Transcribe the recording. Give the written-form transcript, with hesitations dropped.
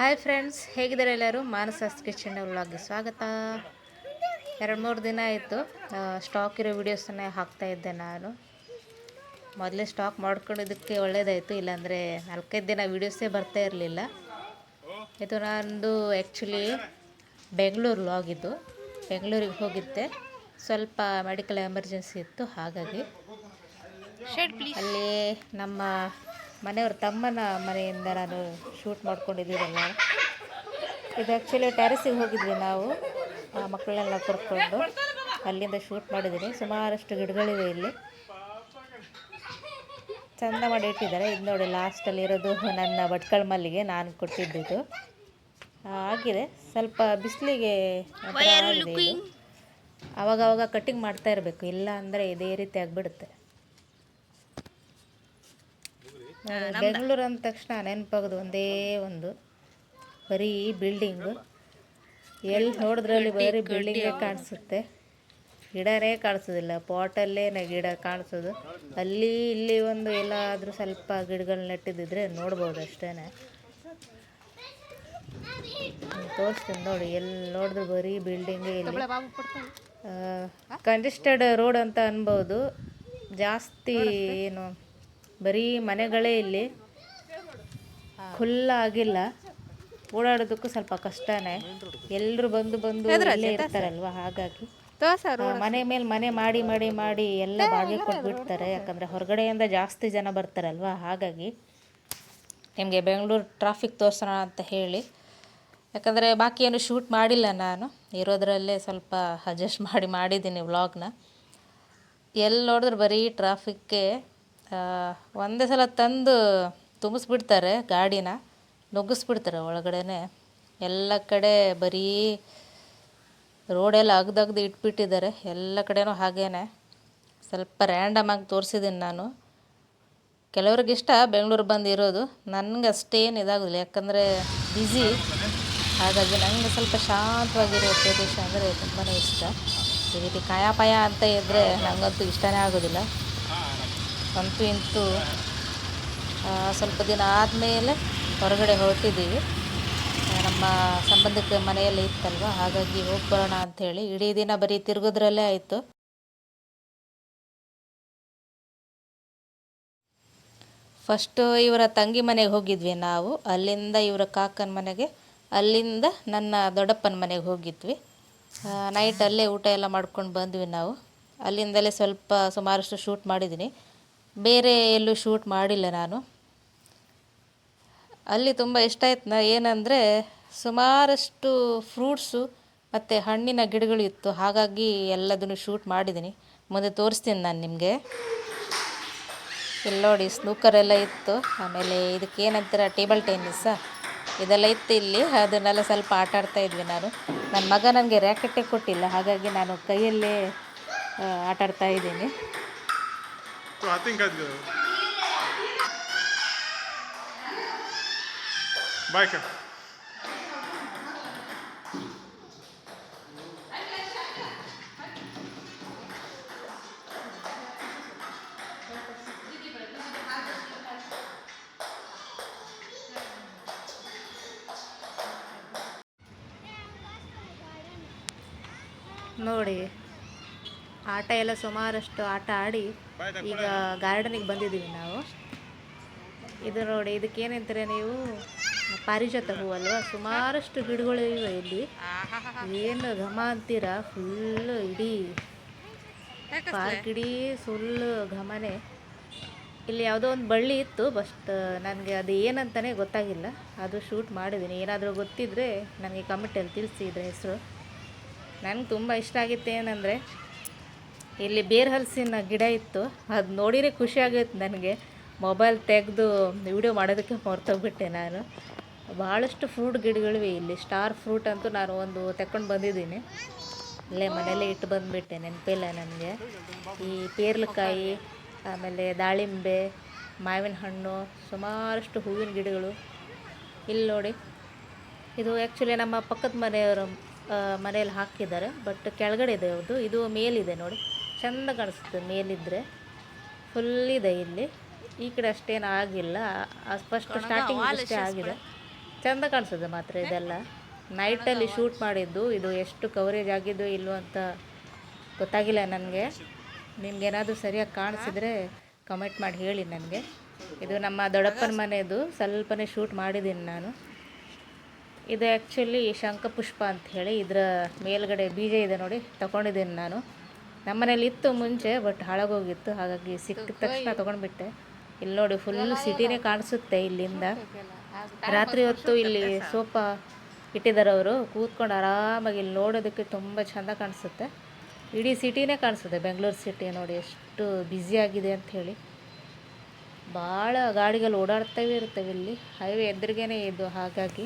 Hi friends, ಹೇಗಿದ್ದಾರೆ ಎಲ್ಲರೂ? ಮಾನಸಾಸ್ kitchen ವ್ಲಾಗ್ಗೆ ಸ್ವಾಗತ. 2-3 ದಿನ ಆಯಿತು ಸ್ಟಾಕ್ ಇರೋ ವೀಡಿಯೋಸನ್ನೇ ಹಾಕ್ತಾಯಿದ್ದೆ. ನಾನು ಮೊದಲೇ ಸ್ಟಾಕ್ ಮಾಡ್ಕೊಂಡಿದ್ದಕ್ಕೆ ಒಳ್ಳೆಯದಾಯಿತು, ಇಲ್ಲಾಂದರೆ 4-5 ದಿನ ವೀಡಿಯೋಸೇ ಬರ್ತಾ ಇರಲಿಲ್ಲ. ಇದು ನಂದು ಆ್ಯಕ್ಚುಲಿ ಬೆಂಗಳೂರು ವ್ಲಾಗ್. ಇದು ಬೆಂಗಳೂರಿಗೆ ಹೋಗಿದ್ದೆ, ಸ್ವಲ್ಪ ಮೆಡಿಕಲ್ ಎಮರ್ಜೆನ್ಸಿ ಇತ್ತು, ಹಾಗಾಗಿ ಅಲ್ಲಿ ನಮ್ಮ ಮನೆಯವ್ರ ತಮ್ಮನ ಮನೆಯಿಂದ ನಾನು ಶೂಟ್ ಮಾಡ್ಕೊಂಡಿದ್ದೀರಲ್ಲ. ಇದು ಆ್ಯಕ್ಚುಲಿ ಟೆರೆಸಿಗೆ ಹೋಗಿದ್ವಿ ನಾವು, ಮಕ್ಕಳನ್ನೆಲ್ಲ ಕರ್ಕೊಂಡು ಅಲ್ಲಿಂದ ಶೂಟ್ ಮಾಡಿದ್ದೀನಿ. ಸುಮಾರಷ್ಟು ಗಿಡಗಳಿವೆ ಇಲ್ಲಿ, ಚೆಂದ ಮಾಡಿ ಇಟ್ಟಿದ್ದಾರೆ. ಇದು ನೋಡಿ, ಲಾಸ್ಟಲ್ಲಿ ಇರೋದು ನನ್ನ ಭಟ್ಕಳ ಮಲ್ಲಿಗೆ, ನಾನು ಕೊಟ್ಟಿದ್ದು ಆಗಿದೆ. ಸ್ವಲ್ಪ ಬಿಸಿಲಿಗೆ ಆವಾಗವಾಗ ಕಟ್ಟಿಂಗ್ ಮಾಡ್ತಾ ಇರಬೇಕು, ಇಲ್ಲ ಅಂದರೆ ಇದೇ ರೀತಿ ಆಗಿಬಿಡುತ್ತೆ. ಬೆಂಗಳೂರು ಅಂದ ತಕ್ಷಣ ನೆನಪಾಗೋದು ಒಂದೇ ಒಂದು, ಬರೀ ಬಿಲ್ಡಿಂಗು. ಎಲ್ಲಿ ನೋಡಿದ್ರಲ್ಲಿ ಬರೀ ಬಿಲ್ಡಿಂಗೇ ಕಾಣಿಸುತ್ತೆ, ಗಿಡನೇ ಕಾಣಿಸೋದಿಲ್ಲ. ಪಾಟಲ್ಲೇ ಗಿಡ ಕಾಣಿಸೋದು, ಅಲ್ಲಿ ಇಲ್ಲಿ ಒಂದು ಎಲ್ಲಾದರೂ ಸ್ವಲ್ಪ ಗಿಡಗಳು ನೆಟ್ಟಿದ್ದಿದ್ರೆ ನೋಡ್ಬೋದು ಅಷ್ಟೇ. ತೋರಿಸ್ತೀನಿ ನೋಡಿ, ಎಲ್ಲಿ ನೋಡಿದ್ರು ಬರೀ ಬಿಲ್ಡಿಂಗೇ. ಇಲ್ಲಿ ಕಂಜೆಸ್ಟೆಡ್ ರೋಡ್ ಅಂತ ಅನ್ಬೋದು, ಜಾಸ್ತಿ ಏನು ಬರೀ ಮನೆಗಳೇ ಇಲ್ಲಿ, ಖುಲ್ಲ ಆಗಿಲ್ಲ. ಓಡಾಡೋದಕ್ಕೂ ಸ್ವಲ್ಪ ಕಷ್ಟನೇ, ಎಲ್ಲರೂ ಬಂದು ಇಲ್ಲೇ ಇರ್ತಾರಲ್ವ, ಹಾಗಾಗಿ ಮನೆ ಮೇಲೆ ಮನೆ ಮಾಡಿ ಮಾಡಿ ಮಾಡಿ ಎಲ್ಲ ಬಾಗಿಲು ಕೊಟ್ಬಿಡ್ತಾರೆ. ಯಾಕಂದರೆ ಹೊರಗಡೆಯಿಂದ ಜಾಸ್ತಿ ಜನ ಬರ್ತಾರಲ್ವ, ಹಾಗಾಗಿ ನಿಮಗೆ ಬೆಂಗಳೂರು ಟ್ರಾಫಿಕ್ ತೋರಿಸೋಣ ಅಂತ ಹೇಳಿ. ಯಾಕಂದರೆ ಬಾಕಿ ಏನು ಶೂಟ್ ಮಾಡಿಲ್ಲ, ನಾನು ಇರೋದ್ರಲ್ಲೇ ಸ್ವಲ್ಪ ಅಡ್ಜಸ್ಟ್ ಮಾಡಿದ್ದೀನಿ ವ್ಲಾಗ್ನ. ಎಲ್ಲಿ ನೋಡಿದ್ರೆ ಬರೀ ಟ್ರಾಫಿಕ್ಕೆ. ಒಂದೇ ಸಲ ತಂದು ತುಂಬಿಸ್ಬಿಡ್ತಾರೆ, ಗಾಡಿನ ನುಗ್ಗಿಸ್ಬಿಡ್ತಾರೆ ಒಳಗಡೆನೆ. ಎಲ್ಲ ಕಡೆ ಬರೀ ರೋಡೆಲ್ಲ ಅಗ್ದು ಇಟ್ಬಿಟ್ಟಿದ್ದಾರೆ, ಎಲ್ಲ ಕಡೆನೂ ಹಾಗೇನೆ. ಸ್ವಲ್ಪ ರ್ಯಾಂಡಮಾಗಿ ತೋರಿಸಿದ್ದೀನಿ ನಾನು. ಕೆಲವ್ರಿಗಿಷ್ಟ ಬೆಂಗಳೂರು ಬಂದಿರೋದು, ನನಗೆ ಅಷ್ಟೇನು ಇದಾಗೋದಿಲ್ಲ, ಯಾಕಂದರೆ ಬ್ಯುಸಿ. ಹಾಗಾಗಿ ನನಗೆ ಸ್ವಲ್ಪ ಶಾಂತವಾಗಿರೋ ಪ್ರದೇಶ ಅಂದರೆ ತುಂಬಾ ಇಷ್ಟ. ಈ ರೀತಿ ಕಾಯಾಪಾಯ ಅಂತ ಇದ್ದರೆ ನನಗಂತೂ ಇಷ್ಟನೇ ಆಗೋದಿಲ್ಲ. ಅಂತೂ ಇಂತೂ ಸ್ವಲ್ಪ ದಿನ ಆದಮೇಲೆ ಹೊರಗಡೆ ಹೊರಟಿದ್ದೀವಿ. ನಮ್ಮ ಸಂಬಂಧಿಕ ಮನೆಯಲ್ಲಿ ಇತ್ತಲ್ವ, ಹಾಗಾಗಿ ಹೋಗ್ಬರೋಣ ಅಂಥೇಳಿ ಇಡೀ ದಿನ ಬರೀ ತಿರುಗೋದ್ರಲ್ಲೇ ಆಯಿತು. ಫಸ್ಟು ಇವರ ತಂಗಿ ಮನೆಗೆ ಹೋಗಿದ್ವಿ ನಾವು, ಅಲ್ಲಿಂದ ಇವರ ಕಾಕನ ಮನೆಗೆ, ಅಲ್ಲಿಂದ ನನ್ನ ದೊಡ್ಡಪ್ಪನ ಮನೆಗೆ ಹೋಗಿದ್ವಿ. ನೈಟ್ ಅಲ್ಲೇ ಊಟ ಎಲ್ಲ ಮಾಡ್ಕೊಂಡು ಬಂದ್ವಿ ನಾವು. ಅಲ್ಲಿಂದಲೇ ಸ್ವಲ್ಪ ಸುಮಾರಷ್ಟು ಶೂಟ್ ಮಾಡಿದ್ದೀನಿ, ಬೇರೆ ಎಲ್ಲೂ ಶೂಟ್ ಮಾಡಿಲ್ಲ ನಾನು. ಅಲ್ಲಿ ತುಂಬ ಇಷ್ಟ ಆಯ್ತು ಏನಂದರೆ ಸುಮಾರಷ್ಟು ಫ್ರೂಟ್ಸು ಮತ್ತು ಹಣ್ಣಿನ ಗಿಡಗಳು ಇತ್ತು, ಹಾಗಾಗಿ ಎಲ್ಲದನ್ನು ಶೂಟ್ ಮಾಡಿದ್ದೀನಿ. ಮುಂದೆ ತೋರಿಸ್ತೀನಿ ನಾನು ನಿಮಗೆ. ಇಲ್ಲಿ ನೋಡಿ, ಸ್ನೂಕರ್ ಎಲ್ಲ ಇತ್ತು. ಆಮೇಲೆ ಇದಕ್ಕೆ ಏನಂತಾರೆ, ಟೇಬಲ್ ಟೆನ್ನಿಸ್ಸಾ, ಇದೆಲ್ಲ ಇತ್ತು ಇಲ್ಲಿ. ಅದನ್ನೆಲ್ಲ ಸ್ವಲ್ಪ ಆಟ ಆಡ್ತಾಯಿದ್ವಿ ನಾನು. ನನ್ನ ಮಗ ನನಗೆ ರ್ಯಾಕೆಟೇ ಕೊಟ್ಟಿಲ್ಲ, ಹಾಗಾಗಿ ನಾನು ಕೈಯಲ್ಲೇ ಆಟಾಡ್ತಾಯಿದ್ದೀನಿ. ನೋಡಿ, ಆಟ ಎಲ್ಲ ಸುಮಾರಷ್ಟು ಆಟ ಆಡಿ ಈಗ ಗಾರ್ಡನಿಗೆ ಬಂದಿದ್ದೀವಿ ನಾವು. ಇದು ನೋಡಿ, ಇದಕ್ಕೇನಂತೀರ ನೀವು? ಪಾರಿಜಾತ ಹೂವು ಅಲ್ವಾ? ಸುಮಾರಷ್ಟು ಗಿಡಗಳು ಇವೆ ಇಲ್ಲಿ. ಏನು ಘಮ ಅಂತೀರ, ಫುಲ್ಲು ಇಡೀ ಪಾರ್ಕ್ ಇಡೀ ಫುಲ್ಲು ಘಮನೇ. ಇಲ್ಲಿ ಯಾವುದೋ ಒಂದು ಬಳ್ಳಿ ಇತ್ತು, ಬಟ್ ನನಗೆ ಅದು ಏನಂತಲೇ ಗೊತ್ತಾಗಿಲ್ಲ. ಅದು ಶೂಟ್ ಮಾಡಿದ್ದೀನಿ. ಏನಾದರೂ ಗೊತ್ತಿದ್ದರೆ ನನಗೆ ಕಮೆಂಟಲ್ಲಿ ತಿಳಿಸಿ ಇದ್ರ ಹೆಸರು. ನನಗೆ ತುಂಬ ಇಷ್ಟ ಆಗಿತ್ತು ಏನಂದರೆ, ಇಲ್ಲಿ ಬೇರ್ ಹಲಸಿನ ಗಿಡ ಇತ್ತು, ಅದು ನೋಡಿದರೆ ಖುಷಿಯಾಗಿತ್ತು ನನಗೆ. ಮೊಬೈಲ್ ತೆಗೆದು ವಿಡಿಯೋ ಮಾಡೋದಕ್ಕೆ ಮರ್ತೋಗ್ಬಿಟ್ಟೆ ನಾನು. ಭಾಳಷ್ಟು ಫ್ರೂಟ್ ಗಿಡಗಳಿವೆ ಇಲ್ಲಿ. ಸ್ಟಾರ್ ಫ್ರೂಟ್ ಅಂತೂ ನಾನು ಒಂದು ತಗೊಂಡು ಬಂದಿದ್ದೀನಿ, ಇಲ್ಲೇ ಮನೆಯಲ್ಲೇ ಇಟ್ಟು ಬಂದುಬಿಟ್ಟೆ, ನೆನಪಿಲ್ಲ ನನಗೆ. ಈ ಪೇರ್ಲಕಾಯಿ, ಆಮೇಲೆ ದಾಳಿಂಬೆ, ಮಾವಿನ ಹಣ್ಣು, ಸುಮಾರಷ್ಟು ಹೂವಿನ ಗಿಡಗಳು ಇಲ್ಲಿ ನೋಡಿ. ಇದು ಆ್ಯಕ್ಚುಲಿ ನಮ್ಮ ಪಕ್ಕದ ಮನೆಯವರು ಮನೆಯಲ್ಲಿ ಹಾಕಿದ್ದಾರೆ, ಬಟ್ ಕೆಳಗಡೆ ಇದೆ ಅದು. ಇದು ಮೇಲಿದೆ ನೋಡಿ, ಚೆಂದ ಕಾಣಿಸುತ್ತೆ ಮೇಲಿದ್ದರೆ. ಫುಲ್ ಇದೆ ಇಲ್ಲಿ. ಈ ಕಡೆ ಅಷ್ಟೇನು ಆಗಿಲ್ಲ, ಫಸ್ಟ್ ಸ್ಟಾರ್ಟಿಂಗ್ ಅಷ್ಟೇ ಆಗಿದೆ. ಚೆಂದ ಕಾಣಿಸುತ್ತೆ ಮಾತ್ರ ಇದೆಲ್ಲ. ನೈಟಲ್ಲಿ ಶೂಟ್ ಮಾಡಿದ್ದು, ಇದು ಎಷ್ಟು ಕವರೇಜ್ ಆಗಿದ್ದು ಇಲ್ಲೋ ಅಂತ ಗೊತ್ತಾಗಿಲ್ಲ ನನಗೆ. ನಿಮ್ಗೇನಾದರೂ ಸರಿಯಾಗಿ ಕಾಣಿಸಿದ್ರೆ ಕಮೆಂಟ್ ಮಾಡಿ ಹೇಳಿ ನನಗೆ. ಇದು ನಮ್ಮ ದೊಡ್ಡಪ್ಪನ ಮನೆಯದು, ಸ್ವಲ್ಪನೇ ಶೂಟ್ ಮಾಡಿದ್ದೀನಿ ನಾನು. ಇದು ಆ್ಯಕ್ಚುಲಿ ಶಂಖಪುಷ್ಪ ಅಂತ ಹೇಳಿ, ಇದರ ಮೇಲ್ಗಡೆ ಬೀಜ ಇದೆ ನೋಡಿ, ತಗೊಂಡಿದ್ದೀನಿ ನಾನು. ನಮ್ಮ ಮನೇಲಿ ಇತ್ತು ಮುಂಚೆ, ಬಟ್ ಹಾಳಾಗೋಗಿತ್ತು, ಹಾಗಾಗಿ ಸಿಕ್ಕಿದ ತಕ್ಷಣ ತೊಗೊಂಡ್ಬಿಟ್ಟೆ. ಇಲ್ಲಿ ನೋಡಿ ಫುಲ್ ಸಿಟಿನೇ ಕಾಣಿಸುತ್ತೆ ಇಲ್ಲಿಂದ. ರಾತ್ರಿ ಹೊತ್ತು ಇಲ್ಲಿ ಸೋಫಾ ಇಟ್ಟಿದ್ದಾರೆ ಅವರು, ಕೂತ್ಕೊಂಡು ಆರಾಮಾಗಿ ಇಲ್ಲಿ ನೋಡೋದಕ್ಕೆ ತುಂಬ ಚೆಂದ ಕಾಣಿಸುತ್ತೆ. ಇಡೀ ಸಿಟಿನೇ ಕಾಣಿಸುತ್ತೆ, ಬೆಂಗಳೂರು ಸಿಟಿ ನೋಡಿ ಎಷ್ಟು ಬ್ಯುಸಿಯಾಗಿದೆ ಅಂಥೇಳಿ. ಭಾಳ ಗಾಡಿಗಳು ಓಡಾಡ್ತವೇ ಇರ್ತವೆ ಇಲ್ಲಿ, ಹೈವೇ ಎದುರಿಗೇನೆ ಇದು, ಹಾಗಾಗಿ